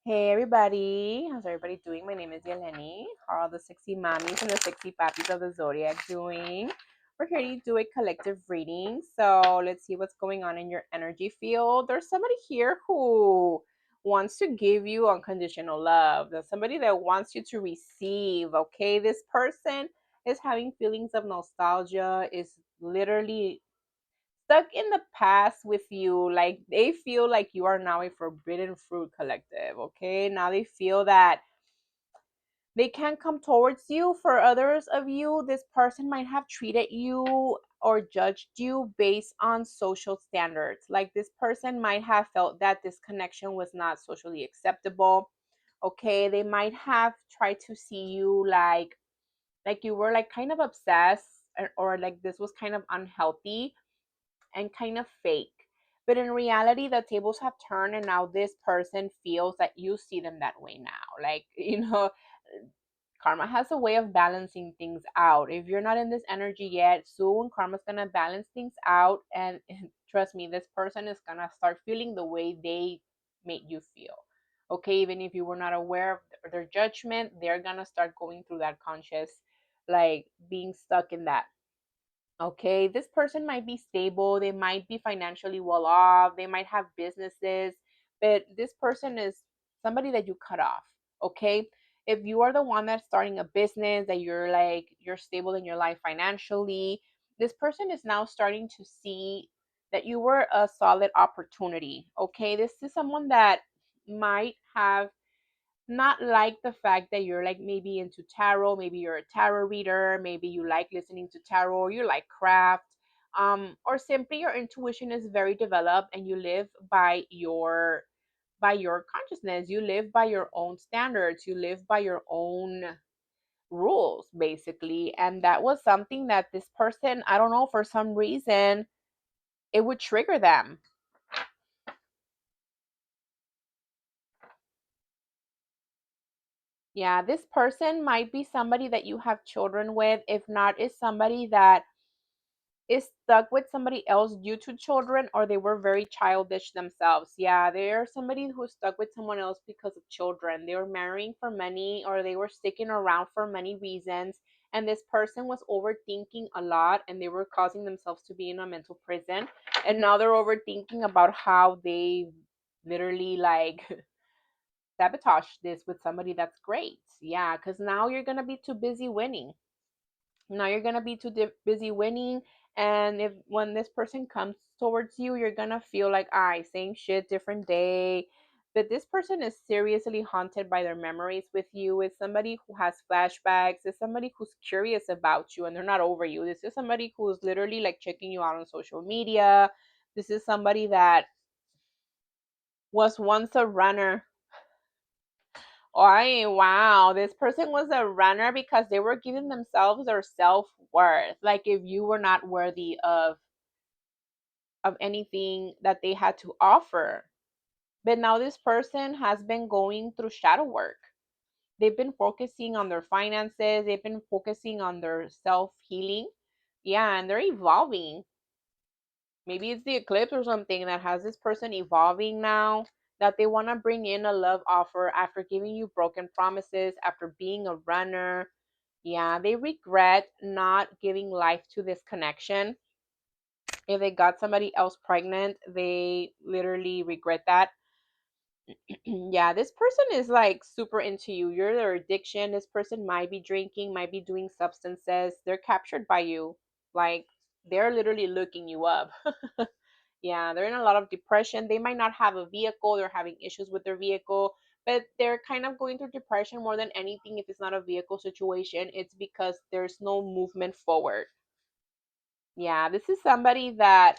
Hey everybody, how's everybody doing? My name is Yeleni. How are all the sexy mommies and the sexy pappies of the zodiac doing? We're here to do a collective reading. So let's see what's going on in your energy field. There's somebody here who wants to give you unconditional love. There's somebody that wants you to receive. Okay, this person is having feelings of nostalgia, is literally stuck in the past with you. Like they feel like you are now a forbidden fruit collective. Okay, now they feel that they can't come towards you. For others of you, this person might have treated you or judged you based on social standards. Like this person might have felt that this connection was not socially acceptable. Okay, they might have tried to see you like you were like kind of obsessed, or like this was kind of unhealthy and kind of fake. But in reality, the tables have turned, and now this person feels that you see them that way now. Like, karma has a way of balancing things out. If you're not in this energy yet, soon karma's gonna balance things out. And trust me, this person is gonna start feeling the way they made you feel. Okay, even if you were not aware of their judgment, they're gonna start going through that conscious, like being stuck in that. Okay, this person might be stable, they might be financially well off, they might have businesses, but this person is somebody that you cut off. Okay, if you are the one that's starting a business, that you're stable in your life financially, this person is now starting to see that you were a solid opportunity. Okay, this is someone that might have not like the fact that you're like maybe into tarot, maybe you're a tarot reader, maybe you like listening to tarot, or you like craft, or simply your intuition is very developed and you live by your consciousness, you live by your own standards, you live by your own rules basically. And that was something that this person, I don't know, for some reason it would trigger them. Yeah, this person might be somebody that you have children with. If not, is somebody that is stuck with somebody else due to children, or they were very childish themselves. Yeah, they're somebody who's stuck with someone else because of children. They were marrying for money, or they were sticking around for many reasons. And this person was overthinking a lot, and they were causing themselves to be in a mental prison. And now they're overthinking about how they literally like sabotage this with somebody that's great. Yeah, because now you're going to be too busy winning. Now you're gonna be too busy winning, and if when this person comes towards you, you're gonna feel like, same shit, different day. But this person is seriously haunted by their memories with you. It's somebody who has flashbacks. It's somebody who's curious about you, and they're not over you. This is somebody who's literally like checking you out on social media. This is somebody that was once a runner. Oh, wow. This person was a runner because they were giving themselves their self-worth. Like if you were not worthy of anything that they had to offer. But now this person has been going through shadow work. They've been focusing on their finances, they've been focusing on their self-healing. Yeah, and they're evolving. Maybe it's the eclipse or something that has this person evolving now, that they want to bring in a love offer after giving you broken promises, after being a runner. Yeah, they regret not giving life to this connection. If they got somebody else pregnant, they literally regret that. Yeah, this person is like super into you. You're their addiction. This person might be drinking, might be doing substances. They're captured by you. Like they're literally looking you up. Yeah, they're in a lot of depression. They might not have a vehicle, they're having issues with their vehicle, but they're kind of going through depression more than anything. If it's not a vehicle situation, it's because there's no movement forward. Yeah, this is somebody that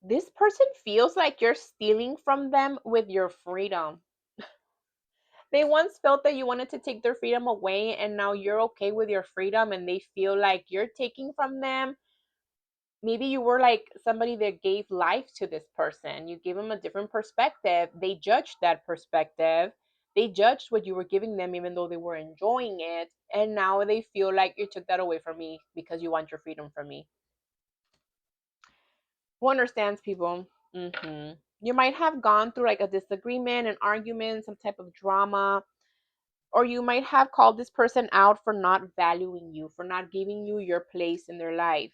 this person feels like you're stealing from them with your freedom. They once felt that you wanted to take their freedom away, and now you're okay with your freedom, and they feel like you're taking from them. Maybe you were like somebody that gave life to this person. You gave them a different perspective. They judged that perspective. They judged what you were giving them, even though they were enjoying it. And now they feel like you took that away from me, because you want your freedom from me. Who understands, people? You might have gone through like a disagreement, an argument, some type of drama, or you might have called this person out for not valuing you, for not giving you your place in their life.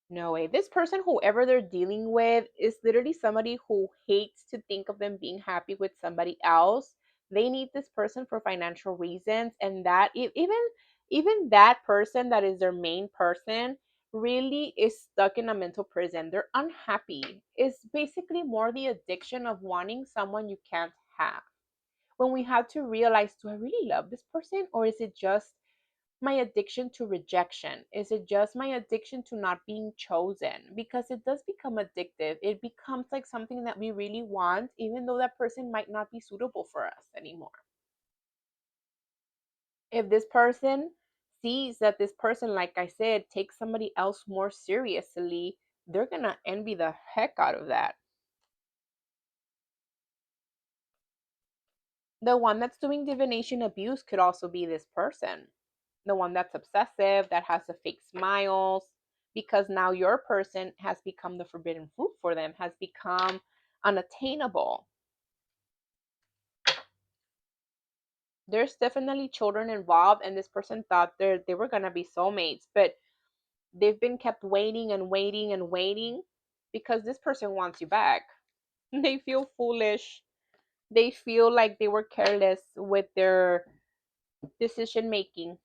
No way. This person, whoever they're dealing with, is literally somebody who hates to think of them being happy with somebody else. They need this person for financial reasons, and that even that person that is their main person really is stuck in a mental prison. They're unhappy. It's basically more the addiction of wanting someone you can't have. When we have to realize, do I really love this person, or is it just my addiction to rejection? Is it just my addiction to not being chosen? Because it does become addictive. It becomes like something that we really want, even though that person might not be suitable for us anymore. If this person sees that this person, like I said, takes somebody else more seriously, they're going to envy the heck out of that. The one that's doing divination abuse could also be this person. The one that's obsessive, that has the fake smiles, because now your person has become the forbidden fruit for them, has become unattainable. There's definitely children involved, and this person thought they were gonna be soulmates, but they've been kept waiting and waiting and waiting because this person wants you back. They feel foolish. They feel like they were careless with their decision making.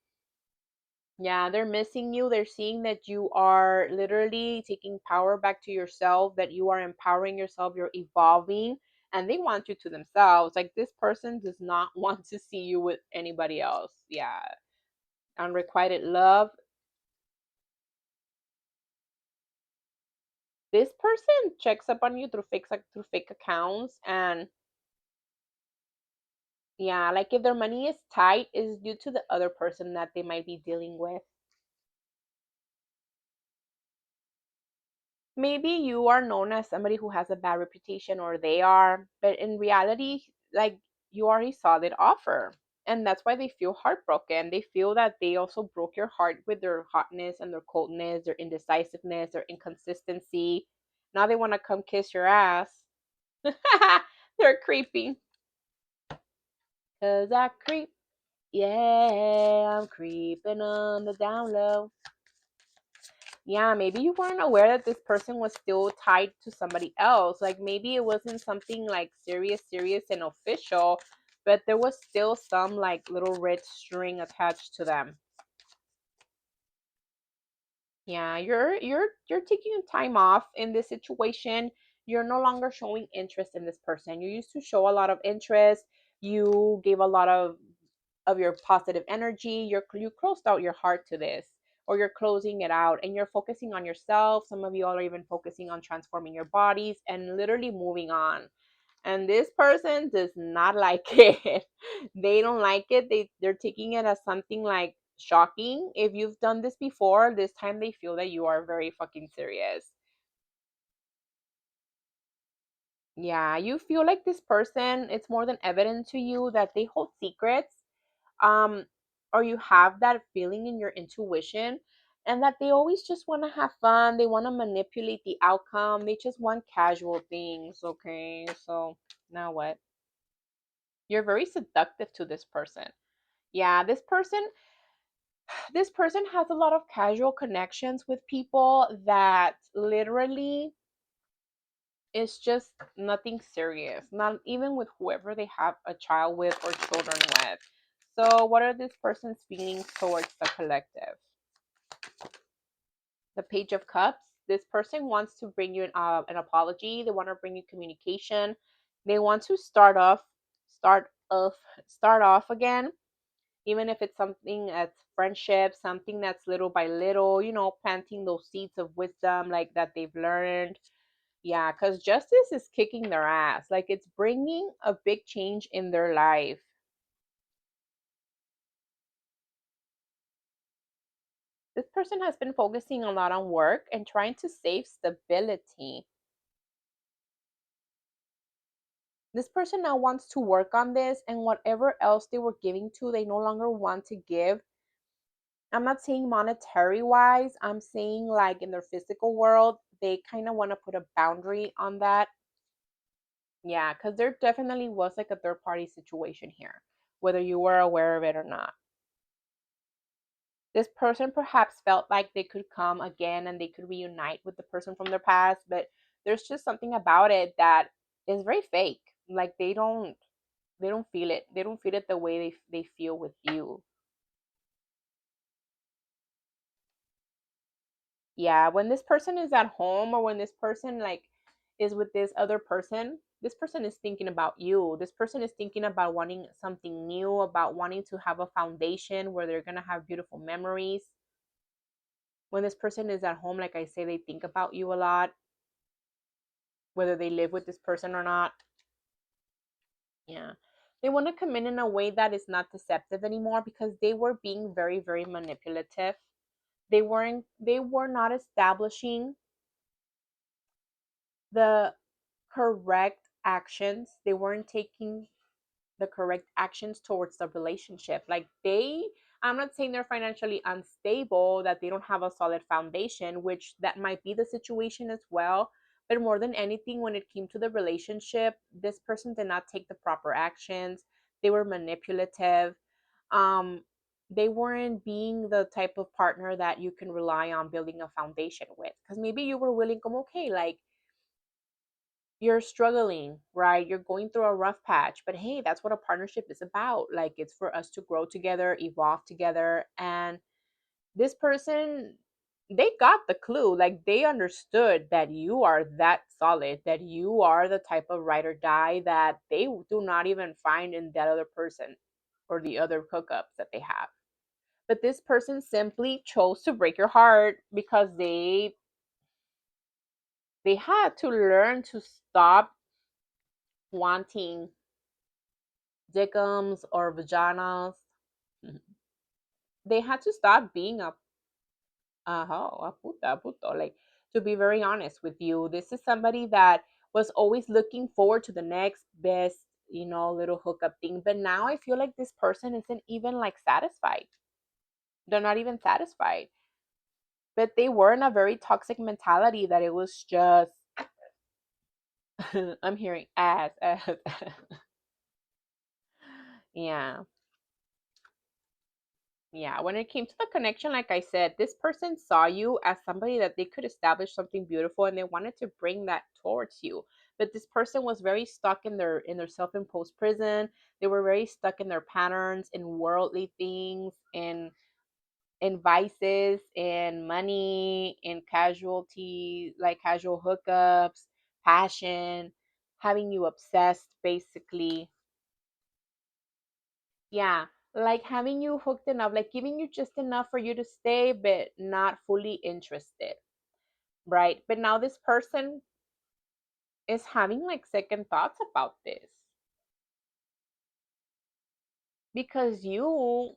Yeah, they're missing you. They're seeing that you are literally taking power back to yourself, that you are empowering yourself, you're evolving, and they want you to themselves. Like this person does not want to see you with anybody else. Yeah. Unrequited love. This person checks up on you through fake accounts, and yeah, like if their money is tight, is due to the other person that they might be dealing with. Maybe you are known as somebody who has a bad reputation, or they are, but in reality, like, you are a solid offer, and that's why they feel heartbroken. They feel that they also broke your heart with their hotness and their coldness, their indecisiveness, their inconsistency. Now they want to come kiss your ass. They're creepy. Cause I creep. Yeah, I'm creeping on the down low. Yeah, maybe you weren't aware that this person was still tied to somebody else. Like maybe it wasn't something like serious and official, but there was still some like little red string attached to them. Yeah, you're taking time off in this situation. You're no longer showing interest in this person. You used to show a lot of interest. You gave a lot of your positive energy. You closed out your heart to this, or you're closing it out, and you're focusing on yourself. Some of you all are even focusing on transforming your bodies and literally moving on. And this person does not like it. They don't like it. They're taking it as something like shocking. If you've done this before, this time they feel that you are very fucking serious. Yeah, you feel like this person, it's more than evident to you that they hold secrets, um or you have that feeling in your intuition, and that they always just want to have fun. They want to manipulate the outcome. They just want casual things. Okay, so now what? You're very seductive to this person. Yeah, this person has a lot of casual connections with people that literally is just nothing serious, not even with whoever they have a child with or children with. So what are this person's feelings towards the collective? The Page of Cups. This person wants to bring you an apology. They want to bring you communication. They want to start off, start off again, even if it's something that's friendship, something that's little by little, planting those seeds of wisdom like that they've learned. Yeah, because justice is kicking their ass. Like it's bringing a big change in their life. This person has been focusing a lot on work and trying to save stability. This person now wants to work on this, and whatever else they were giving to, they no longer want to give. I'm not saying monetary wise, I'm saying like in their physical world, they kind of want to put a boundary on that. Yeah, because there definitely was like a third party situation here, whether you were aware of it or not. This person perhaps felt like they could come again and they could reunite with the person from their past, but there's just something about it that is very fake. Like they don't feel it. They don't feel it the way they feel with you. Yeah, when this person is at home or when this person like is with this person is thinking about you. This person is thinking about wanting something new, about wanting to have a foundation where they're going to have beautiful memories. When this person is at home, like I say, they think about you a lot, whether they live with this person or not. Yeah. They want to come in a way that is not deceptive anymore because they were being very, very manipulative. They were not establishing the correct actions. They weren't taking the correct actions towards the relationship. I'm not saying they're financially unstable, that they don't have a solid foundation, which that might be the situation as well. But more than anything, when it came to the relationship, this person did not take the proper actions. They were manipulative. Um, they weren't being the type of partner that you can rely on building a foundation with. Because maybe you were willing, come okay, like you're struggling, right? You're going through a rough patch, but hey, that's what a partnership is about. Like it's for us to grow together, evolve together. And this person, they got the clue. Like they understood that you are that solid, that you are the type of ride or die that they do not even find in that other person or the other hookups that they have. But this person simply chose to break your heart because they had to learn to stop wanting dickums or vaginas. They had to stop being a puta, puto. Like, to be very honest with you, this is somebody that was always looking forward to the next best, little hookup thing. But now I feel like this person isn't even like satisfied. They're not even satisfied. But they were in a very toxic mentality that it was just, I'm hearing ass. Yeah. Yeah, when it came to the connection, like I said, this person saw you as somebody that they could establish something beautiful and they wanted to bring that towards you. But this person was very stuck in their self-imposed prison. They were very stuck in their patterns, in worldly things, in vices, in money, in casualty, like casual hookups, passion, having you obsessed basically. Yeah, like having you hooked enough, like giving you just enough for you to stay, but not fully interested, right? But now this person is having like second thoughts about this because you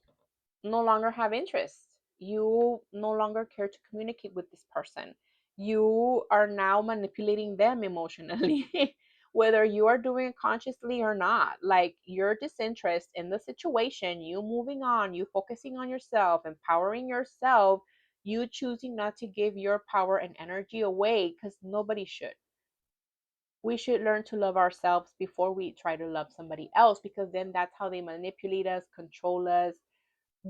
no longer have interest. You no longer care to communicate with this person. You are now manipulating them emotionally, whether you are doing it consciously or not. Like your disinterest in the situation, you moving on, you focusing on yourself, empowering yourself, you choosing not to give your power and energy away because nobody should. We should learn to love ourselves before we try to love somebody else because then that's how they manipulate us, control us,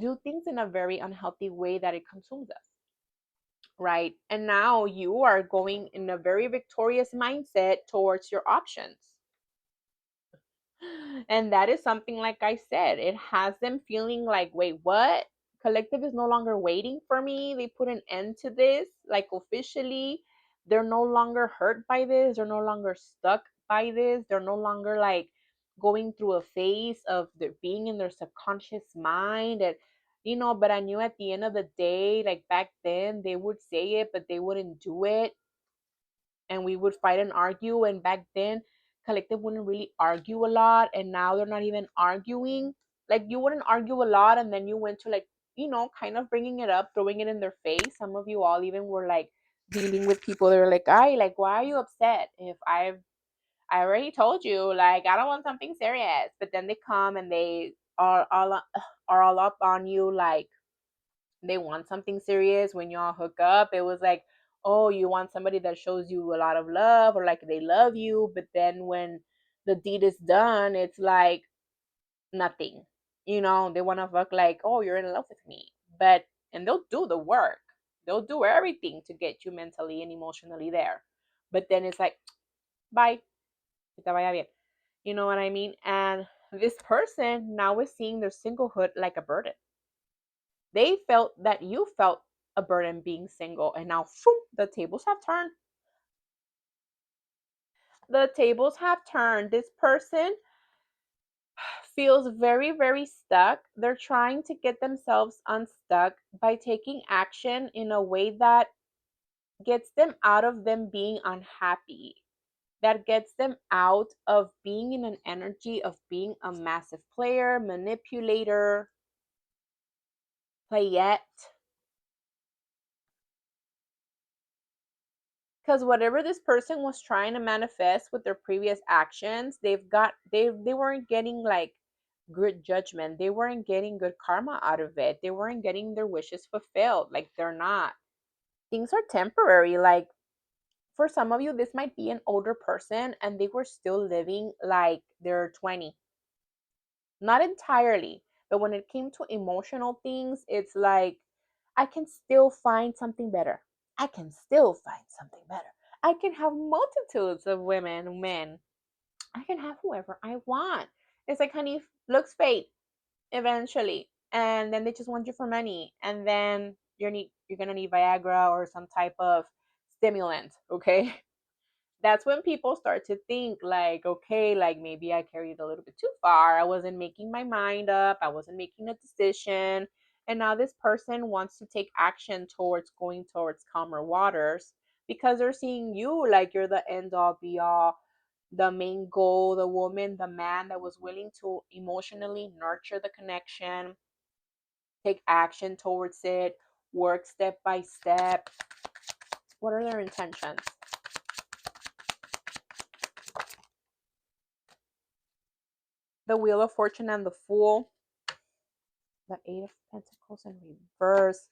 do things in a very unhealthy way that it consumes us, right? And now you are going in a very victorious mindset towards your options. And that is something, like I said, it has them feeling like, wait, what? Collective is no longer waiting for me. They put an end to this, like officially. They're no longer hurt by this. They're no longer stuck by this. They're no longer like going through a phase of their being in their subconscious mind. And, but I knew at the end of the day, like back then, they would say it, but they wouldn't do it, and we would fight and argue. And back then, collective wouldn't really argue a lot, and now they're not even arguing. Like you wouldn't argue a lot, and then you went to like, kind of bringing it up, throwing it in their face. Some of you all even were like dealing with people. They were like, "I like, why are you upset? If I already told you, like, I don't want something serious." But then they come and they are all up on you, like They want something serious. When y'all hook up, it was like, oh, you want somebody that shows you a lot of love, or like they love you. But then when the deed is done, it's like nothing. They want to fuck like, oh, you're in love with me. And they'll do the work. They'll do everything to get you mentally and emotionally there. But then it's like, bye. Que te vaya bien. You know what I mean? And this person now is seeing their singlehood like a burden. They felt that you felt a burden being single, and now phoom, the tables have turned. The tables have turned. This person feels very, very stuck. They're trying to get themselves unstuck by taking action in a way that gets them out of them being unhappy, that gets them out of being in an energy of being a massive player, manipulator, playette. Because whatever this person was trying to manifest with their previous actions, they weren't getting like good judgment. They weren't getting good karma out of it. They weren't getting their wishes fulfilled. Like, they're not. Things are temporary. Like, for some of you, this might be an older person and they were still living like they're 20. Not entirely, but when it came to emotional things, it's like, I can still find something better. I can still find something better. I can have multitudes of women, men. I can have whoever I want. It's like, honey, looks fade eventually. And then they just want you for money. And then you're gonna need Viagra or some type of stimulant, okay? That's when people start to think like, okay, like maybe I carried a little bit too far. I wasn't making my mind up. I wasn't making a decision. And now this person wants to take action towards going towards calmer waters because they're seeing you like you're the end all be all, the main goal, the woman, the man that was willing to emotionally nurture the connection, take action towards it, work step by step. What are their intentions? The Wheel of Fortune and the Fool, the Eight of Pentacles in reverse.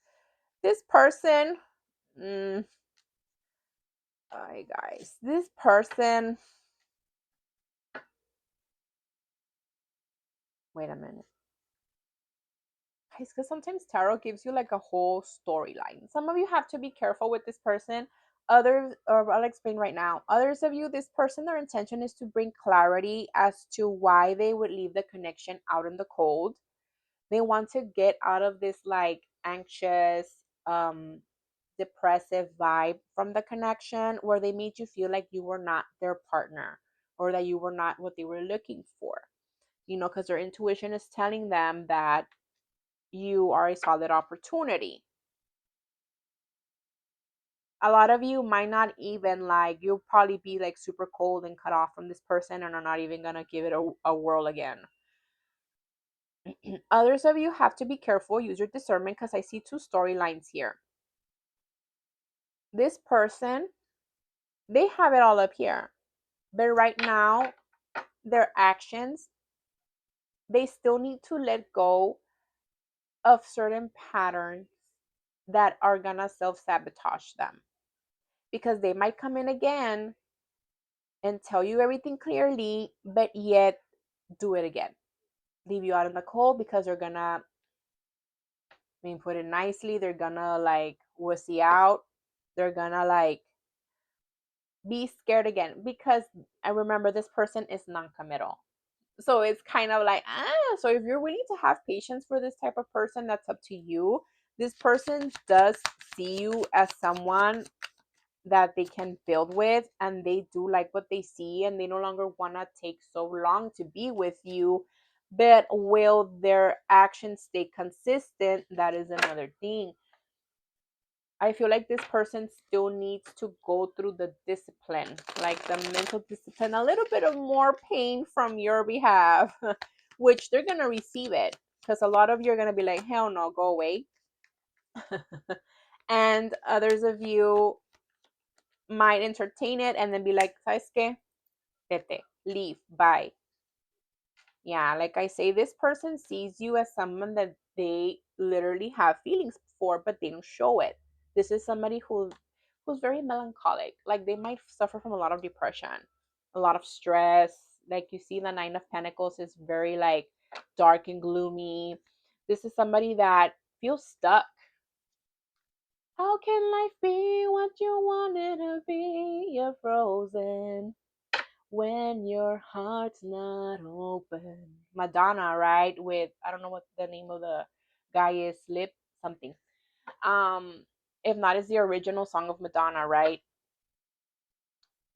This person, hi guys, this person, wait a minute. Guys, because sometimes tarot gives you like a whole storyline. Some of you have to be careful with this person. Others, or I'll explain right now. Others of you, this person, their intention is to bring clarity as to why they would leave the connection out in the cold. They want to get out of this like anxious, depressive vibe from the connection where they made you feel like you were not their partner or that you were not what they were looking for. Because their intuition is telling them that you are a solid opportunity. A lot of you might not even like, you'll probably be like super cold and cut off from this person and are not even gonna give it a whirl again. Others of you have to be careful, use your discernment, because I see two storylines here. This person, they have it all up here, but right now their actions, they still need to let go of certain patterns that are gonna self-sabotage them, because they might come in again and tell you everything clearly, but yet do it again, leave you out in the cold, because they're gonna, put it nicely, they're gonna like wussy out, they're gonna like be scared again, because I remember this person is non-committal. So it's kind of like, so if you're willing to have patience for this type of person, that's up to you. This person does see you as someone that they can build with, and they do like what they see, and they no longer want to take so long to be with you. But will their actions stay consistent? That is another thing. I feel like this person still needs to go through the discipline, like the mental discipline, a little bit of more pain from your behalf, which they're going to receive it, because a lot of you are going to be like, hell no, go away. And others of you might entertain it and then be like, ¿sabes qué? Vete, leave, bye. Yeah, like I say, this person sees you as someone that they literally have feelings for, but they don't show it. This is somebody who's very melancholic. Like they might suffer from a lot of depression, a lot of stress. Like you see, the Nine of Pentacles is very like dark and gloomy. This is somebody that feels stuck. How can life be what you want it to be? You're frozen when your heart's not open. Madonna, right? With I don't know what the name of the guy is, Lip something. If not, it's the original song of Madonna, right?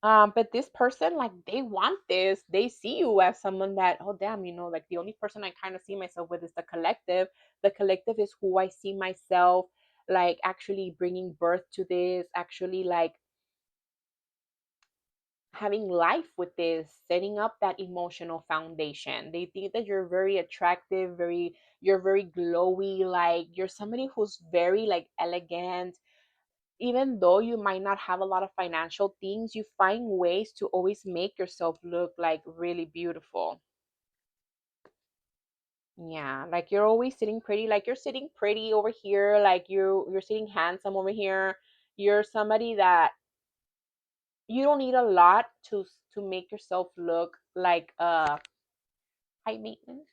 But this person, like, they want this. They see you as someone that, oh damn, like the only person I kind of see myself with is the collective. The collective is who I see myself, like actually bringing birth to this, actually like having life with this, setting up that emotional foundation. They think that you're very attractive, you're very glowy, like you're somebody who's very like elegant. Even though you might not have a lot of financial things, you find ways to always make yourself look like really beautiful. Yeah, like you're always sitting pretty, like you're sitting pretty over here, like you're sitting handsome over here. You're somebody that you don't need a lot to make yourself look like high maintenance.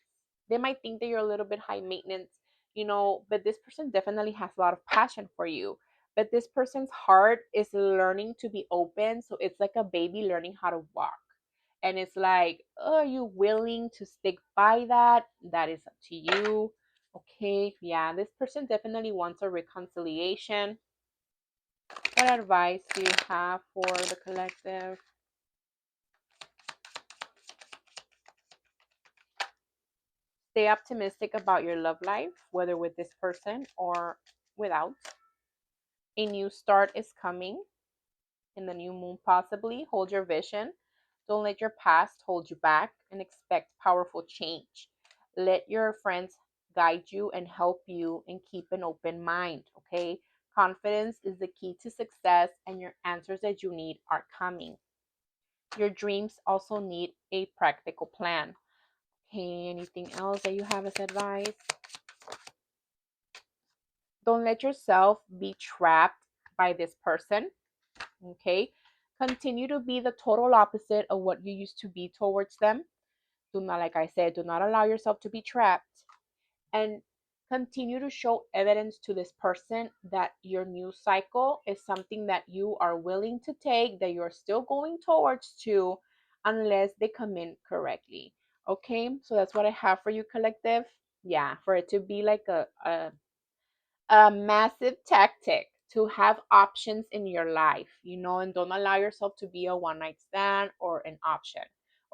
They might think that you're a little bit high maintenance, but this person definitely has a lot of passion for you. But this person's heart is learning to be open. So it's like a baby learning how to walk. And it's like, oh, are you willing to stick by that? That is up to you. Okay. Yeah, this person definitely wants a reconciliation. What advice do you have for the collective? Stay optimistic about your love life, whether with this person or without. A new start is coming in the new moon, possibly. Hold your vision. Don't let your past hold you back and expect powerful change. Let your friends guide you and help you and keep an open mind, okay? Confidence is the key to success, and your answers that you need are coming. Your dreams also need a practical plan. Okay, anything else that you have as advice? Don't let yourself be trapped by this person. Okay. Continue to be the total opposite of what you used to be towards them. Do not, like I said, do not allow yourself to be trapped. And continue to show evidence to this person that your new cycle is something that you are willing to take, that you're still going towards to, unless they come in correctly. Okay. So that's what I have for you, collective. Yeah, for it to be like a massive tactic to have options in your life, and don't allow yourself to be a one night stand or an option.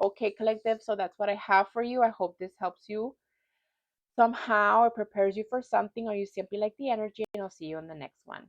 Okay, collective. So that's what I have for you. I hope this helps you somehow or prepares you for something, or you simply like the energy, and I'll see you in the next one.